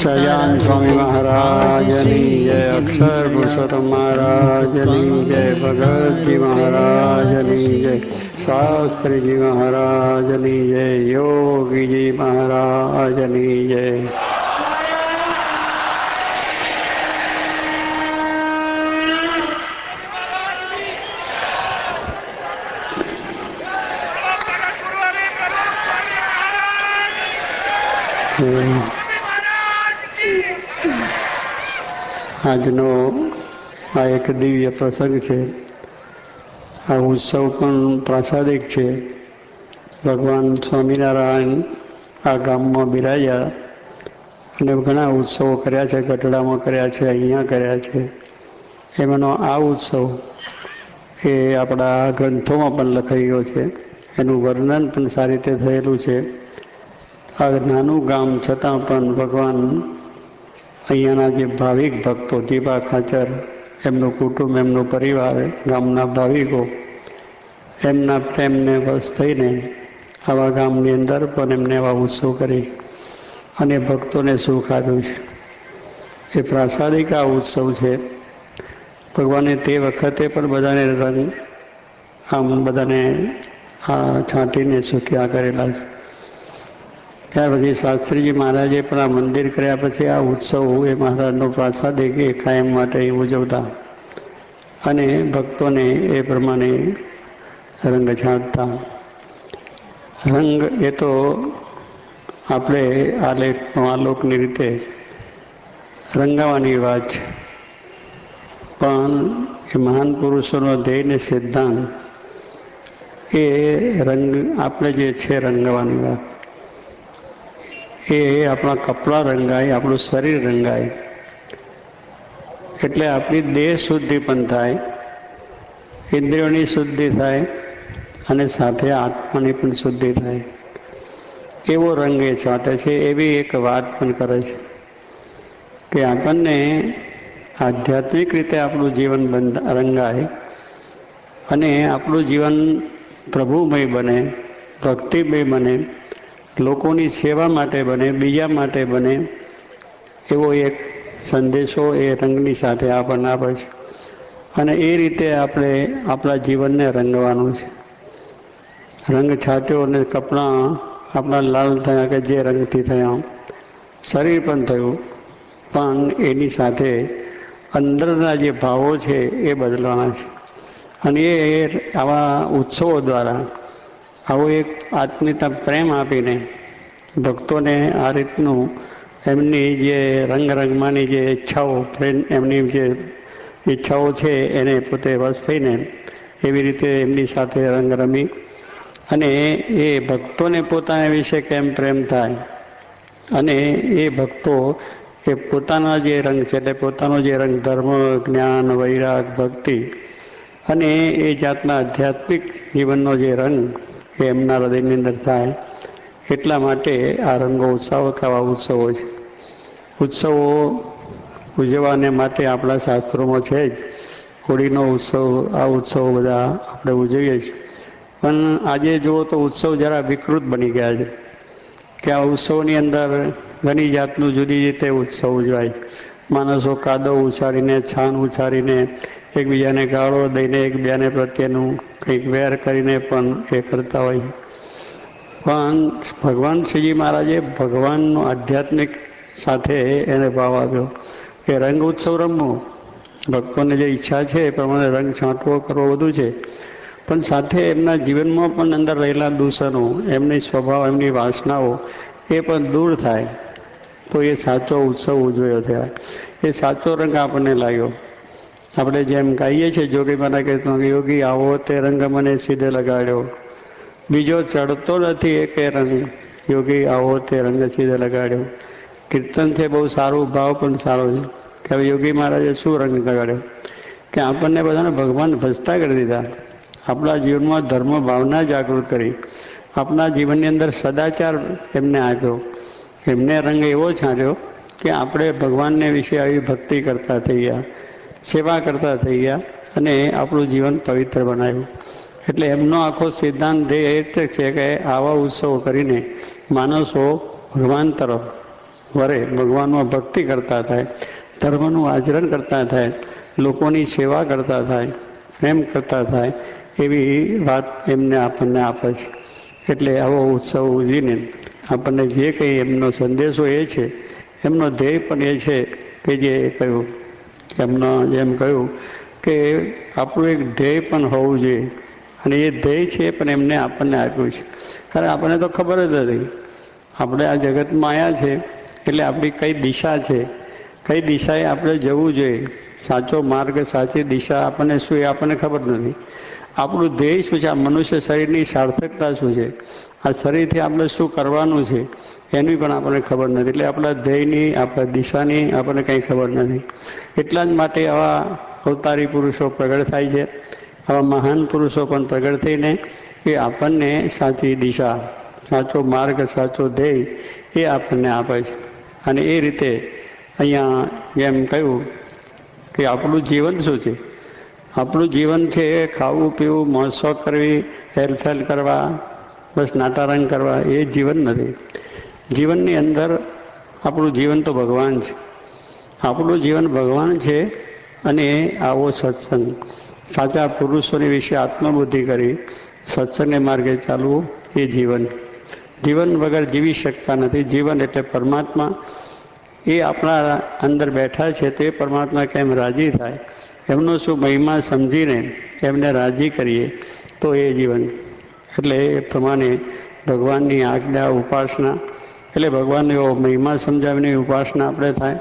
સહજાન સ્વામી મહારાજની જય, અક્ષર પુરુષોત્તમ મહારાજની જય, ભગતજી મહારાજની જય, શાસ્ત્રીજી મહારાજની જય, યોગીજી મહારાજની જય. આજનો આ એક દિવ્ય પ્રસંગ છે. આ ઉત્સવ પણ પ્રાસાદિક છે. ભગવાન સ્વામિનારાયણ આ ગામમાં બિરાજ્યા અને ઘણા ઉત્સવો કર્યા છે. ગઢડામાં કર્યા છે, અહીંયા કર્યા છે. એમાંનો આ ઉત્સવ એ આપણા ગ્રંથોમાં પણ લખાઈ ગયો છે. એનું વર્ણન પણ સારી રીતે થયેલું છે. આ નાનું ગામ છતાં પણ ભગવાન અહીંયાના જે ભાવિક ભક્તો, દીપા ખાચર, એમનું કુટુંબ, એમનો પરિવાર, ગામના ભાવિકો, એમના પ્રેમને વશ થઈને આવા ગામની અંદર પણ એમને આવા ઉત્સવ કરી અને ભક્તોને સુખ આપ્યું છે. એ પ્રાસાદિક આ ઉત્સવ છે. ભગવાને તે વખતે પણ બધાને રંગ આમ બધાને છાંટીને સુખ્યા કરેલા છે. ત્યાર પછી શાસ્ત્રીજી મહારાજે પણ આ મંદિર કર્યા પછી આ ઉત્સવ એ મહારાજનો પ્રાસાદિક એ કાયમ માટે ઉજવતા અને ભક્તોને એ પ્રમાણે રંગ છાંટતા. રંગ એ તો આપણે આલોકની રીતે રંગાવાની વાત છે, પણ એ મહાન પુરુષોનો ધ્યેય ને સિદ્ધાંત એ રંગ આપણે જે છે રંગવાની વાત, એ આપણા કપડાં રંગાય, આપણું શરીર રંગાય, એટલે આપણી દેહ શુદ્ધિ પણ થાય, ઇન્દ્રિયોની શુદ્ધિ થાય અને સાથે આત્માની પણ શુદ્ધિ થાય. એવો રંગ એ છાંટે છે. એવી એક વાત પણ કરે છે કે આપણને આધ્યાત્મિક રીતે આપણું જીવન રંગાય અને આપણું જીવન પ્રભુમય બને, ભક્તિમય બને, લોકોની સેવા માટે બને, બીજા માટે બને, એવો એક સંદેશો એ રંગની સાથે આપણને આપે છે. અને એ રીતે આપણે આપણા જીવનને રંગવાનું છે. રંગ છાંટ્યો અને કપડાં આપણા લાલ થયા કે જે રંગથી થયા, શરીર પણ થયું, પણ એની સાથે અંદરના જે ભાવો છે એ બદલવાના છે. અને એ આવા ઉત્સવો દ્વારા આવો એક આત્મીયતા પ્રેમ આપીને ભક્તોને આ રીતનું એમની જે રંગમાંની જે ઈચ્છાઓ, એમની જે ઈચ્છાઓ છે એને પોતે વશ થઈને એવી રીતે એમની સાથે રંગ રમી અને એ ભક્તોને પોતાના વિશે કેમ પ્રેમ થાય અને એ ભક્તો એ પોતાના જે રંગ છે એટલે પોતાનો જે રંગ ધર્મ, જ્ઞાન, વૈરાગ, ભક્તિ અને એ જાતના આધ્યાત્મિક જીવનનો જે રંગ એ એમના હૃદયની અંદર થાય, એટલા માટે આ રંગો ઉત્સવો આવા ઉત્સવો છે. ઉત્સવો ઉજવવાને માટે આપણા શાસ્ત્રોમાં છે જ. હોળીનો ઉત્સવ, આ ઉત્સવો બધા આપણે ઉજવીએ છીએ. પણ આજે જુઓ તો ઉત્સવ જરા વિકૃત બની ગયા છે કે આ ઉત્સવની અંદર ઘણી જાતનું જુદી રીતે ઉત્સવ ઉજવાય. માણસો કાદવ ઉછાળીને, છાણ ઉછાળીને, એકબીજાને ગાળો દઈને, એકબીજાને પ્રત્યેનું કંઈક વેર કરીને પણ એ કરતા હોય. પણ ભગવાન શ્રીજી મહારાજે ભગવાનનો આધ્યાત્મિક સાથે એને ભાવ આપ્યો કે રંગ ઉત્સવ રમવું, ભક્તોને જે ઈચ્છા છે એ પ્રમાણે રંગ છાંટવો કરવો બધું છે, પણ સાથે એમના જીવનમાં પણ અંદર રહેલા દૂષણો, એમની સ્વભાવ, એમની વાસનાઓ એ પણ દૂર થાય, તો એ સાચો ઉત્સવ ઉજવ્યો થયા. એ સાચો રંગ આપણને લાગ્યો. આપણે જેમ કહીએ છીએ જોગી મહારાજ કે યોગી આવો તે રંગ મને સીધે લગાડ્યો, બીજો ચડતો નથી એકે રંગ, યોગી આવો તે રંગ સીધે લગાડ્યો. કીર્તન છે બહુ સારું, ભાવ પણ સારો છે કે હવે યોગી મહારાજે શું રંગ લગાડ્યો કે આપણને બધાને ભગવાન ભજતા કરી દીધા, આપણા જીવનમાં ધર્મ ભાવના જાગૃત કરી, આપણા જીવનની અંદર સદાચાર એમને આપ્યો. એમને રંગ એવો છાંટ્યો કે આપણે ભગવાનને વિશે આવી ભક્તિ કરતા થઈ ગયા, સેવા કરતા થઈ ગયા અને આપણું જીવન પવિત્ર બનાવ્યું. એટલે એમનો આખો સિદ્ધાંત ધ્યેય એ જ છે કે આવા ઉત્સવો કરીને માણસો ભગવાન તરફ વરે ભગવાનમાં ભક્તિ કરતા થાય, ધર્મનું આચરણ કરતા થાય, લોકોની સેવા કરતા થાય, પ્રેમ કરતા થાય, એવી વાત એમને આપણને આપે છે. એટલે આવો ઉત્સવ ઉજવીને આપણને જે કંઈ એમનો સંદેશો એ છે, એમનો ધ્યેય પણ એ છે કે જે કહ્યું એમનો જેમ કહ્યું કે આપણું એક ધ્યેય પણ હોવું જોઈએ, અને એ ધ્યેય છે પણ એમને આપણને આપ્યું છે. કારણ આપણને તો ખબર જ નથી, આપણે આ જગતમાં આવ્યા છે એટલે આપણી કઈ દિશા છે, કઈ દિશાએ આપણે જવું જોઈએ, સાચો માર્ગ, સાચી દિશા આપણને શું એ આપણને ખબર નથી. આપણું ધ્યેય શું છે, આ મનુષ્ય શરીરની સાર્થકતા શું છે, આ શરીરથી આપણે શું કરવાનું છે એની પણ આપણને ખબર નથી. એટલે આપણા ધ્યેયની, આપણા દિશાની આપણને કંઈ ખબર નથી. એટલા જ માટે આવા અવતારી પુરુષો પ્રગટ થાય છે, આવા મહાન પુરુષો પણ પ્રગટ થઈને એ આપણને સાચી દિશા, સાચો માર્ગ, સાચો ધ્યેય એ આપણને આપે છે. અને એ રીતે અહીંયા જેમ કહ્યું કે આપણું જીવન શું છે, આપણું જીવન છે ખાવું પીવું, મોજ શોખ કરવી, હેરફેર કરવા, બસ નાટારંગ કરવા, એ જીવન નથી. જીવનની અંદર આપણું જીવન તો ભગવાન છે, આપણું જીવન ભગવાન છે. અને આવો સત્સંગ, સાચા પુરુષોની વિશે આત્મબુદ્ધિ કરી સત્સંગને માર્ગે ચાલવું એ જીવન. જીવન વગર જીવી શકતા નથી. જીવન એટલે પરમાત્મા, એ આપણા અંદર બેઠા છે તે પરમાત્મા કેમ રાજી થાય, એમનો શું મહિમા સમજીને એમને રાજી કરીએ તો એ જીવન. એટલે એ પ્રમાણે ભગવાનની આજ્ઞા, ઉપાસના, એટલે ભગવાનનો એવો મહિમા સમજાવીને ઉપાસના આપણે થાય,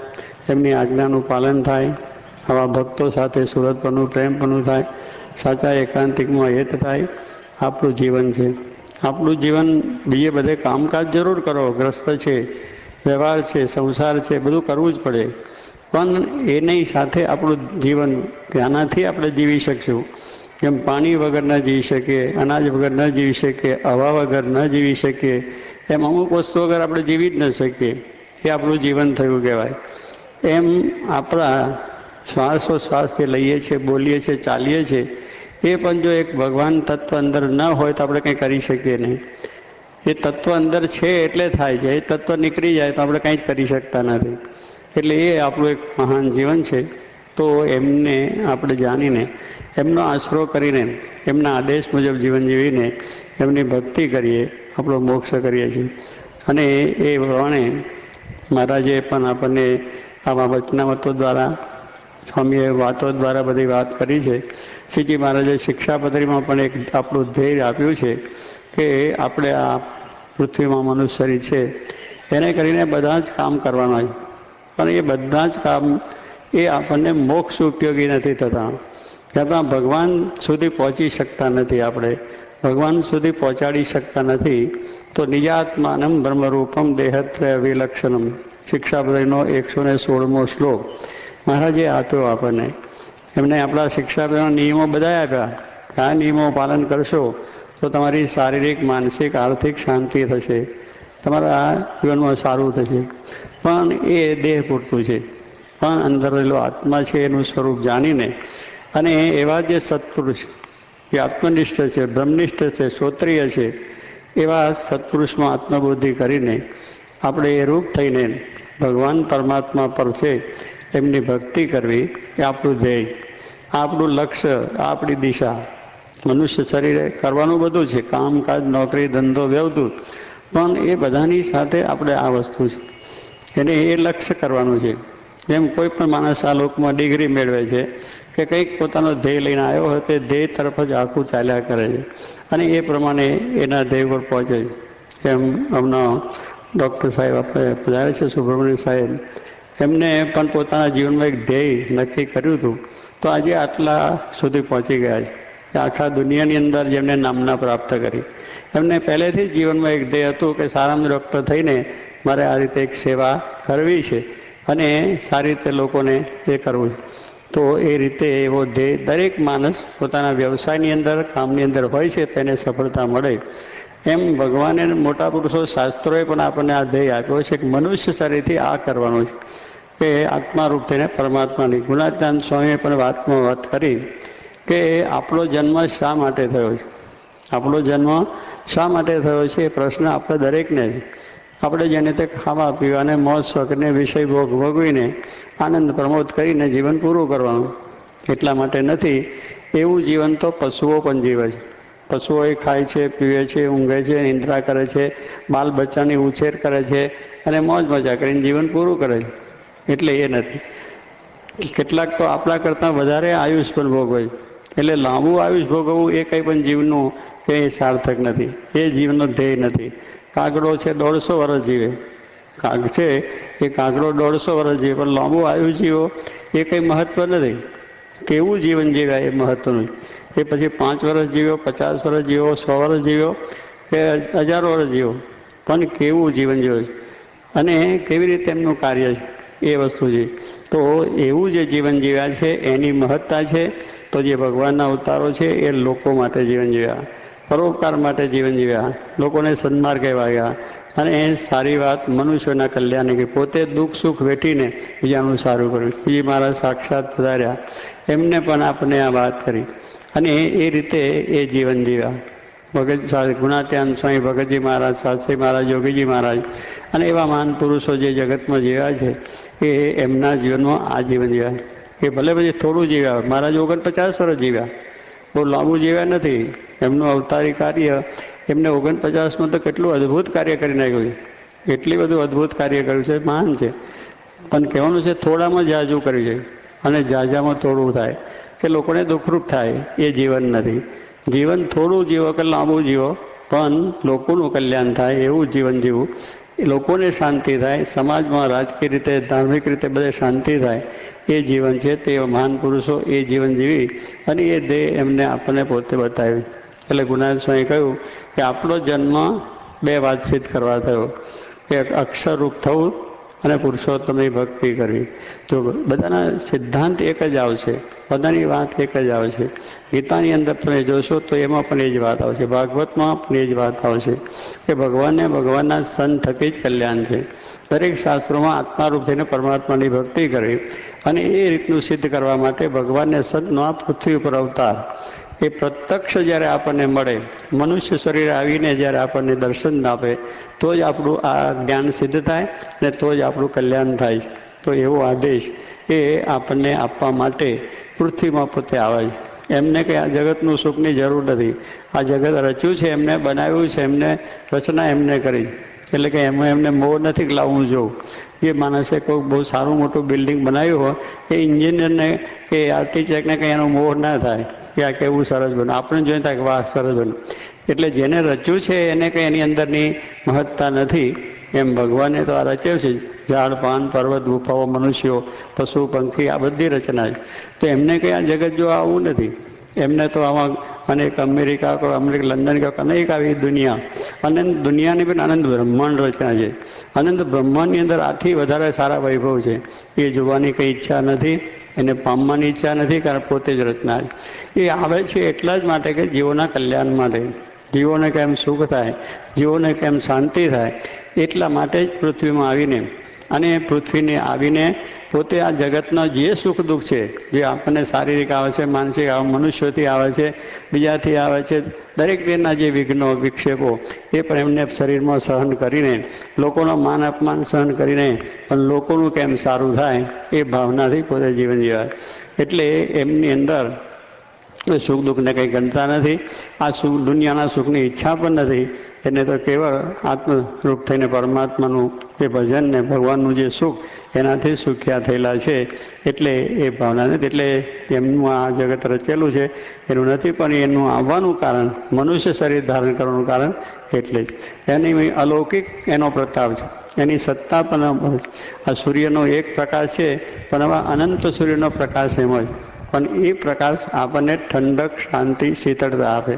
એમની આજ્ઞાનું પાલન થાય, આવા ભક્તો સાથે સુરતપણું, પ્રેમપણું થાય, સાચા એકાંતિકમાં હેત થાય, આપણું જીવન છે. આપણું જીવન બીજે બધે કામકાજ જરૂર કરો, ગ્રસ્ત છે, વ્યવહાર છે, સંસાર છે, બધું કરવું જ પડે, પણ એની સાથે આપણું જીવન, આનાથી આપણે જીવી શકશું. જેમ પાણી વગર ન જીવી શકીએ, અનાજ વગર ન જીવી શકીએ, હવા વગર ન જીવી શકીએ, એમ અમુક વસ્તુ વગર આપણે જીવી જ ન શકીએ. એ આપણું જીવન થયું કહેવાય. એમ આપણા શ્વાસોશ્વાસ જે લઈએ છીએ, બોલીએ છીએ, ચાલીએ છીએ, એ પણ જો એક ભગવાન તત્વ અંદર ન હોય તો આપણે કંઈ કરી શકીએ નહીં. એ તત્વ અંદર છે એટલે થાય છે, એ તત્વ નીકળી જાય તો આપણે કંઈ જ કરી શકતા નથી. એટલે એ આપણું એક મહાન જીવન છે. તો એમને આપણે જાણીને, એમનો આશરો કરીને, એમના આદેશ મુજબ જીવન જીવીને એમની ભક્તિ કરીએ, આપણો મોક્ષ કરીએ છીએ. અને એ પ્રમાણે મહારાજે પણ આપણને આવા વચનામતો દ્વારા, સ્વામીએ વાતો દ્વારા બધી વાત કરી છે. શ્રીજી મહારાજે શિક્ષાપત્રીમાં પણ એક આપણું ધ્યેય આપ્યું છે કે આપણે આ પૃથ્વીમાં મનુષ્ય શરીર છે એને કરીને બધા જ કામ કરવાના છે, પણ એ બધા જ કામ એ આપણને મોક્ષ ઉપયોગી નથી થતા. છતાં ભગવાન સુધી પહોંચી શકતા નથી, આપણે ભગવાન સુધી પહોંચાડી શકતા નથી. તો નિજાત્માનમ બ્રહ્મરૂપમ દેહત્રય વિલક્ષણમ, શિક્ષાપત્રીનો 116મો શ્લોક મહારાજે આપ્યો આપણને. એમને આપણા શિક્ષાપત્રીના નિયમો બધા આપ્યા. આ નિયમો પાલન કરશો તો તમારી શારીરિક, માનસિક, આર્થિક શાંતિ થશે, તમારા જીવનમાં સારું થશે. પણ એ દેહ પૂરતું છે. પણ અંદર રહેલો આત્મા છે એનું સ્વરૂપ જાણીને, અને એવા જે સત્પુરુષ, જે આત્મનિષ્ઠ છે, બ્રહ્મનિષ્ઠ છે, શ્રોત્રિય છે, એવા સત્પુરુષમાં આત્મબુદ્ધિ કરીને આપણે એ રૂપ થઈને ભગવાન પરમાત્મા પર છે એમની ભક્તિ કરવી, એ આપણું ધ્યેય, આપણું લક્ષ્ય, આપણી દિશા. મનુષ્ય શરીરે કરવાનું બધું છે, કામકાજ, નોકરી, ધંધો, વ્યવહાર, પણ એ બધાની સાથે આપણે આ વસ્તુ છે, એને એ લક્ષ્ય કરવાનું છે. જેમ કોઈ પણ માણસ આ લોકમાં ડિગ્રી મેળવે છે કે કંઈક પોતાનો ધ્યેય લઈને આવ્યો હોય તે ધ્યેય તરફ જ આખું ચાલ્યા કરે છે, અને એ પ્રમાણે એના ધ્યેય પર પહોંચે છે. એમ હમણાં ડૉક્ટર સાહેબ આપણે પધારે છે, સુબ્રમણ્ય સાહેબ, એમને પણ પોતાના જીવનમાં એક ધ્યેય નક્કી કર્યું હતું, તો આજે આટલા સુધી પહોંચી ગયા છે. આખા દુનિયાની અંદર જેમને નામના પ્રાપ્ત કરી. એમને પહેલેથી જ જીવનમાં એક ધ્યેય હતું કે સારામાં ડૉક્ટર થઈને મારે આ રીતે એક સેવા કરવી છે અને સારી રીતે લોકોને એ કરવું છે. તો એ રીતે એવો ધ્યેય દરેક માણસ પોતાના વ્યવસાયની અંદર, કામની અંદર હોય છે, તેને સફળતા મળે. એમ ભગવાને, મોટા પુરુષો, શાસ્ત્રોએ પણ આપણને આ ધ્યેય આપ્યો છે કે મનુષ્ય શરીરથી આ કરવાનું છે કે આત્મારૂપ થઈને પરમાત્માની. ગુણાત્યાન સ્વામીએ પણ વાતમાં વાત કરી કે આપણો જન્મ શા માટે થયો છે, આપણો જન્મ શા માટે થયો છે, એ પ્રશ્ન આપણે દરેકને છે. આપણે જેને તે ખાવા પીવા અને મોજ શોખને વિષય ભોગ ભોગવીને આનંદ પ્રમોદ કરીને જીવન પૂરું કરવાનું, એટલા માટે નથી. એવું જીવન તો પશુઓ પણ જીવે છે. પશુઓ એ ખાય છે, પીવે છે, ઊંઘે છે, નિંદ્રા કરે છે, બાલ બચ્ચાની ઉછેર કરે છે અને મોજ મજા કરીને જીવન પૂરું કરે છે. એટલે એ નથી. કેટલાક તો આપણા કરતાં વધારે આયુષ પણ ભોગવે છે. એટલે લાંબુ આયુષ ભોગવવું એ કંઈ પણ જીવનું કંઈ સાર્થક નથી. એ જીવનનો ધ્યેય નથી. કાગડો છે 150 વર્ષ જીવે, કાગ છે એ કાગડો 150 વર્ષ જીવે, પણ લાંબુ આયુષ જીવો એ કંઈ મહત્વ નથી. કેવું જીવન જીવ્યા એ મહત્વનું. એ પછી 5 વર્ષ જીવ્યો, 50 વર્ષ જીવ્યો, 100 વર્ષ જીવ્યો કે 1000 વર્ષ જીવ્યો, પણ કેવું જીવન જીવ્યો અને કેવી રીતે એમનું કાર્ય છે એ વસ્તુ છે. તો એવું જે જીવન જીવ્યા છે એની મહત્તા છે. તો જે ભગવાનના અવતારો છે એ લોકો માટે જીવન જીવ્યા, પરોપકાર માટે જીવન જીવ્યા, લોકોને સન્માર્ગે વાગ્યા અને એ સારી વાત મનુષ્યોના કલ્યાણ કે પોતે દુઃખ સુખ વેઠીને બીજાનું સારું કર્યું. શ્રીજી મહારાજ સાક્ષાત પધાર્યા, એમને પણ આપણે આ વાત કરી અને એ રીતે એ જીવન જીવ્યા. ભગત ગુણાત્યાન સ્વામી ભગતજી મહારાજ, શાસ્ત્રી મહારાજ, યોગીજી મહારાજ અને એવા મહાન પુરુષો જે જગતમાં જીવ્યા છે એ એમના જીવનમાં આ જીવન જીવ્યા. એ ભલે પછી થોડું જીવ્યા, મહારાજ 49 વર્ષ જીવ્યા, બહુ લાંબુ જીવ્યા નથી. એમનું અવતારી કાર્ય એમને 49માં તો કેટલું અદ્ભુત કાર્ય કરી નાખ્યું છે. એટલી બધું અદ્ભુત કાર્ય કર્યું છે, મહાન છે. પણ કહેવાનું છે થોડામાં જાજુ કર્યું છે અને જાજામાં થોડું થાય કે લોકોને દુઃખરૂપ થાય, એ જીવન નથી. જીવન થોડું જીવો કે લાંબુ જીવો, પણ લોકોનું કલ્યાણ થાય એવું જીવન જીવવું, લોકોને શાંતિ થાય, સમાજમાં રાજકીય રીતે ધાર્મિક રીતે બધે શાંતિ થાય, એ જીવન છે. તે મહાન પુરુષો એ જીવન જીવી અને એ દેહ એમને આપણને પોતે બતાવ્યું. એટલે ગુણાત્યાન સ્વામી કહ્યું કે આપણો જન્મ 2 વાત સિદ્ધ કરવા થયો, કે અક્ષરરૂપ થવું અને પુરુષોત્તમની ભક્તિ કરવી. જો બધાના સિદ્ધાંત એક જ આવશે, બધાની વાત એક જ આવશે. ગીતાની અંદર તમે જોશો તો એમાં પણ એ જ વાત આવશે, ભાગવતમાં પણ એ જ વાત આવશે કે ભગવાનને ભગવાનના સંત થકી જ કલ્યાણ છે. દરેક શાસ્ત્રોમાં આત્મારૂપ થઈને પરમાત્માની ભક્તિ કરવી અને એ રીતનું સિદ્ધ કરવા માટે ભગવાનને સંતનો આ પૃથ્વી ઉપર અવતાર એ પ્રત્યક્ષ જ્યારે આપણને મળે, મનુષ્ય શરીર આવીને જ્યારે આપણને દર્શન આપે, તો જ આપણું આ જ્ઞાન સિદ્ધ થાય ને તો જ આપણું કલ્યાણ થાય. તો એવો આદેશ એ આપણને આપવા માટે પૃથ્વીમાં પોતે આવે છે. એમને કે આ જગતનું સુખની જરૂર નથી. આ જગત રચ્યું છે, એમને બનાવ્યું છે, એમને રચના એમને કરી. એટલે કે એમાં એમને મોહ નથી કે લાવું જોઉં. જે માણસે કોઈ બહુ સારું મોટું બિલ્ડિંગ બનાવ્યું હોય એ એન્જિનિયરને કે આર્કિટેક્ટને કંઈ એનો મોહ ના થાય કે આ કેવું સરસ બન્યું. આપણે જોઈએ થાય કે વાહ સરસ બન્યું. એટલે જેને રચ્યું છે એને કંઈ એની અંદરની મહત્તા નથી. એમ ભગવાને તો આ રચ્યો છે, ઝાડ પાન પર્વત ગુફાઓ મનુષ્યો પશુ પંખી આ બધી રચના છે. તો એમને કંઈ આ જગત જો આવું નથી. એમને તો આમાં અનેક અમેરિકા કહો, અમેરિકા લંડન કહો, અનેક આવી દુનિયા, અનંત દુનિયાની પણ આનંદ બ્રહ્માંડ રચના છે. અનંત બ્રહ્માંડની અંદર આથી વધારે સારા વૈભવ છે. એ જોવાની કંઈ ઈચ્છા નથી, એને પામવાની ઈચ્છા નથી, કારણ પોતે જ રચના છે. એ આવે છે એટલા જ માટે કે જીવોના કલ્યાણ માટે, જીવોને કેમ સુખ થાય, જીવોને કેમ શાંતિ થાય, એટલા માટે જ પૃથ્વીમાં આવીને અને પૃથ્વીને આવીને પોતે આ જગતના જે સુખ દુઃખ છે, જે આપણને શારીરિક આવે છે, માનસિક આવે, મનુષ્યોથી આવે છે, બીજાથી આવે છે, દરેક રીતના જે વિઘ્નો વિક્ષેપો એ પણ એમને શરીરમાં સહન કરીને, લોકોનો માન અપમાન સહન કરીને પણ લોકોનું કેમ સારું થાય એ ભાવનાથી પોતે જીવન જીવાય. એટલે એમની અંદર સુખ દુઃખને કંઈ ગણતા નથી. આ સુખ દુનિયાના સુખની ઈચ્છા પણ નથી. એને તો કેવળ આત્મરૂપ થઈને પરમાત્માનું જે ભજન ને ભગવાનનું જે સુખ એનાથી સુખ્યા થયેલા છે. એટલે એ ભાવના નથી. એટલે એમનું આ જગત રચેલું છે એનું નથી, પણ એનું આવવાનું કારણ, મનુષ્ય શરીર ધારણ કરવાનું કારણ એટલે જ એની અલૌકિક એનો પ્રતાપ છે, એની સત્તા પણ. આ સૂર્યનો એક પ્રકાશ છે, પણ આવા અનંત સૂર્યનો પ્રકાશ એમ જ, પણ એ પ્રકાશ આપણને ઠંડક શાંતિ શીતળતા આપે.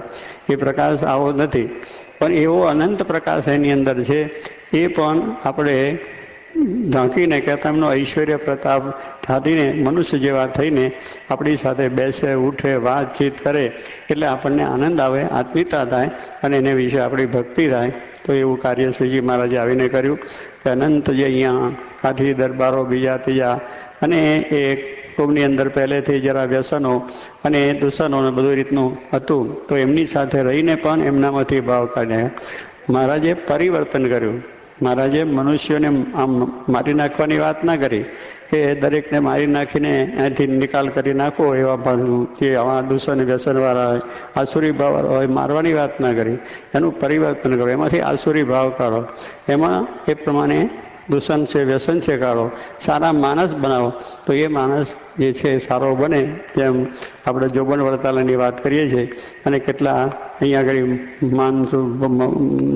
એ પ્રકાશ આવો નથી, પણ એવો અનંત પ્રકાશ એની અંદર છે. એ પણ આપણે ઢાંકીને કહેતા એમનો ઐશ્વર્ય પ્રતાપ ઢાંકીને મનુષ્ય જેવા થઈને આપણી સાથે બેસે ઉઠે વાતચીત કરે એટલે આપણને આનંદ આવે, આત્મીયતા થાય અને એને વિશે આપણી ભક્તિ થાય. તો એવું કાર્ય શ્રીજી મહારાજે આવીને કર્યું કે અનંત જે અહીંયા કાઠી દરબારો બીજા ત્રીજા અને એ કોમની અંદર પહેલેથી જરા વ્યસનો અને દૂષણો અને બધું રીતનું હતું, તો એમની સાથે રહીને પણ એમનામાંથી ભાવ કાઢ્યા. મહારાજે પરિવર્તન કર્યું. મહારાજે મનુષ્યોને આમ મારી નાખવાની વાત ના કરી કે દરેકને મારી નાખીને અહીંથી નિકાલ કરી નાખો, એવા જે આવા દૂષણ વ્યસનવાળા હોય, આસુરી ભાવવાળા હોય, મારવાની વાત ના કરી. એનું પરિવર્તન કરો, એમાંથી આસુરી ભાવ કાઢો, એમાં એ પ્રમાણે દૂષણ છે, વ્યસન છે કાઢો, સારા માણસ બનાવો, તો એ માણસ જે છે સારો બને. જેમ આપણે જોબન વડતાલની વાત કરીએ છીએ, અને કેટલા અહીંયા આગળ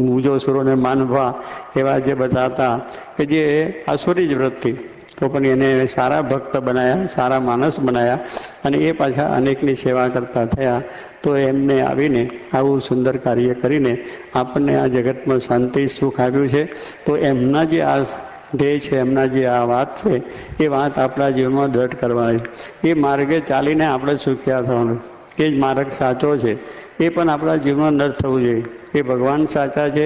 મુજો સુરોને માનભા એવા જે બધા હતા કે જે આસુરી જ વૃત્તિ, તો પણ એને સારા ભક્ત બનાવ્યા, સારા માણસ બનાવ્યા, અને એ પાછા અનેકની સેવા કરતા થયા. તો એમને આવીને આવું સુંદર કાર્ય કરીને આપણને આ જગતમાં શાંતિ સુખ આવ્યું છે. તો એમના જે આ ધ્યેય છે, એમના જે આ વાત છે, એ વાત આપણા જીવનમાં દ્રઢ કરવાની. એ માર્ગે ચાલીને આપણે સુખ્યા થવાનું, એ જ માર્ગ સાચો છે. એ પણ આપણા જીવનમાં ન થવું જોઈએ. એ ભગવાન સાચા છે,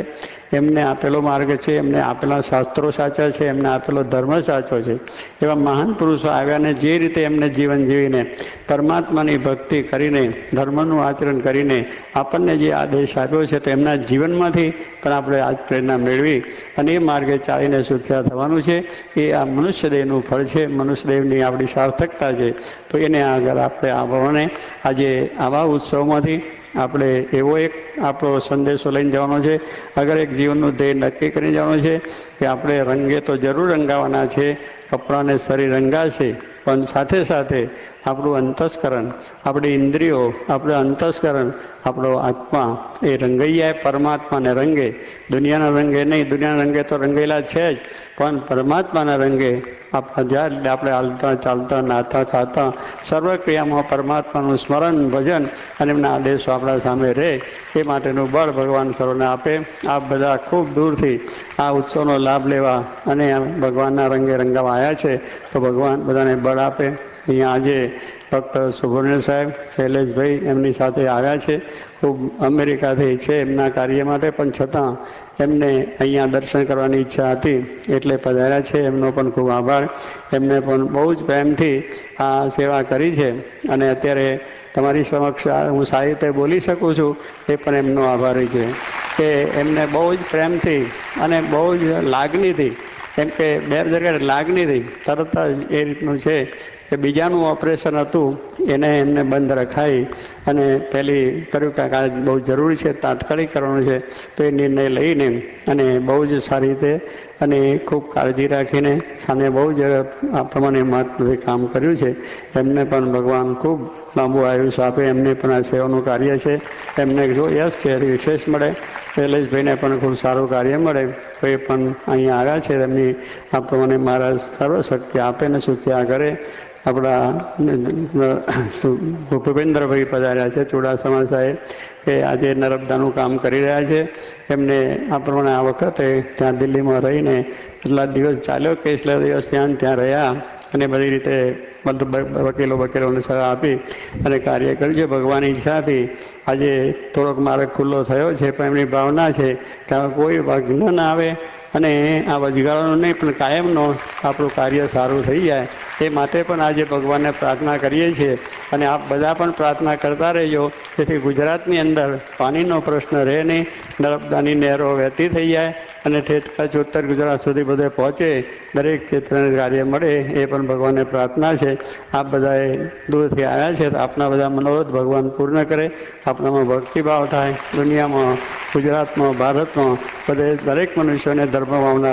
એમને આપેલો માર્ગ છે, એમને આપેલા શાસ્ત્રો સાચા છે, એમને આપેલો ધર્મ સાચો છે. એવા મહાન પુરુષો આવ્યાને જે રીતે એમને જીવન જીવીને પરમાત્માની ભક્તિ કરીને ધર્મનું આચરણ કરીને આપણને જે આદેશ આપ્યો છે, તો એમના જીવનમાંથી પણ આપણે આ પ્રેરણા મેળવી અને એ માર્ગે ચાલીને સુખ્યા થવાનું છે. એ આ મનુષ્યદેહનું ફળ છે, મનુષ્યદેહની આપણી સાર્થકતા છે. તો એને આગળ આપણે આવવાને આજે આવા ઉત્સવમાંથી આપણે એવો એક આપણો સંદેશો લઈને જવાનો છે. અગર એક જીવનનું ધ્યેય નક્કી કરીને જવાનું છે કે આપણે રંગે તો જરૂર રંગાવાના છે, કપડાને શરીર રંગાશે, પણ સાથે સાથે આપણું અંતસ્કરણ, આપણી ઇન્દ્રિયો, આપણે અંતસ્કરણ, આપણો આત્મા એ રંગાઈ જાય, પરમાત્માને રંગે. દુનિયાના રંગે નહીં, દુનિયાના રંગે તો રંગેલા છે જ, પણ પરમાત્માના રંગે જ્યાં આપણે હાલતા ચાલતા નાતા ખાતા સર્વ ક્રિયામાં પરમાત્માનું સ્મરણ ભજન અને એમના આદેશો આપણા સામે રહે, એ માટેનું બળ ભગવાન સર્વને આપે. આપ બધા ખૂબ દૂરથી આ ઉત્સવનો લાભ લેવા અને ભગવાનના રંગે રંગાવા આવ્યા છે, તો ભગવાન બધાને બળ આપે. અહીંયા આજે ડૉક્ટર સુબ્રમણ્ય સાહેબ, શૈલેષભાઈ એમની સાથે આવ્યા છે, ખૂબ અમેરિકાથી છે એમના કાર્ય માટે, પણ છતાં એમને અહીંયા દર્શન કરવાની ઈચ્છા હતી એટલે પધાર્યા છે. એમનો પણ ખૂબ આભાર. એમને પણ બહુ જ પ્રેમથી આ સેવા કરી છે, અને અત્યારે તમારી સમક્ષ હું સારી રીતે બોલી શકું છું, એ પણ એમનો આભારી છે કે એમને બહુ જ પ્રેમથી અને બહુ જ લાગણીથી, કેમ કે બે જગ્યાએ લાગણીથી તરત જ એ રીતનું છે કે બીજાનું ઓપરેશન હતું એને એમને બંધ રખાઈ અને પહેલી કર્યું કે આ બહુ જરૂરી છે, તાત્કાલિક કરવાનું છે, તો એ નિર્ણય લઈને અને બહુ જ સારી રીતે અને ખૂબ કાળજી રાખીને અને બહુ જ આ પ્રમાણે મહત્વથી કામ કર્યું છે. એમને પણ ભગવાન ખૂબ લાંબુ આયુષ્ય આપે. એમને પણ આ સેવાનું કાર્ય છે, એમને જો યશ છે એ વિશેષ મળે. શૈલેષભાઈને પણ ખૂબ સારું કાર્ય મળે, તો એ પણ અહીંયા આવ્યા છે. એમની આ પ્રમાણે મારા સર્વશક્તિ આપે ને સુખ્યા કરે. આપણા ભૂપેન્દ્રભાઈ પધાર્યા છે ચુડાસમા સાહેબ, કે આજે નર્મદાનું કામ કરી રહ્યા છે. એમને આ પ્રમાણે આ વખતે ત્યાં દિલ્હીમાં રહીને કેટલા દિવસ ચાલ્યો, કેટલા દિવસ ત્યાં રહ્યા અને બધી રીતે વકીલોને સલાહ આપી અને કાર્ય કર્યું છે. ભગવાનની ઈચ્છાથી આજે થોડોક માર્ગ ખુલ્લો થયો છે, પણ એમની ભાવના છે કે કોઈ વિઘ્ન ના આવે અને આ વચગાળાનો નહીં પણ કાયમનો આપણું કાર્ય સારું થઈ જાય, એ માટે પણ આજે ભગવાનને પ્રાર્થના કરીએ છીએ. અને આપ બધા પણ પ્રાર્થના કરતા રહેજો, જેથી ગુજરાતની અંદર પાણીનો પ્રશ્ન રહે નહીં, નર્મદાની નહેરો વહેતી થઈ જાય અને ઠેઠ કચ્છ ઉત્તર ગુજરાત સુધી બધે પહોંચે, દરેક ક્ષેત્રને કાર્ય મળે, એ પણ ભગવાનને પ્રાર્થના છે. આપ બધાએ દૂરથી આવ્યા છે, તો આપના બધા મનોરથ ભગવાન પૂર્ણ કરે, આપણામાં ભક્તિભાવ થાય. દુનિયામાં, ગુજરાતમાં, ભારતમાં બધે દરેક મનુષ્યોને ધર્મ ભાવના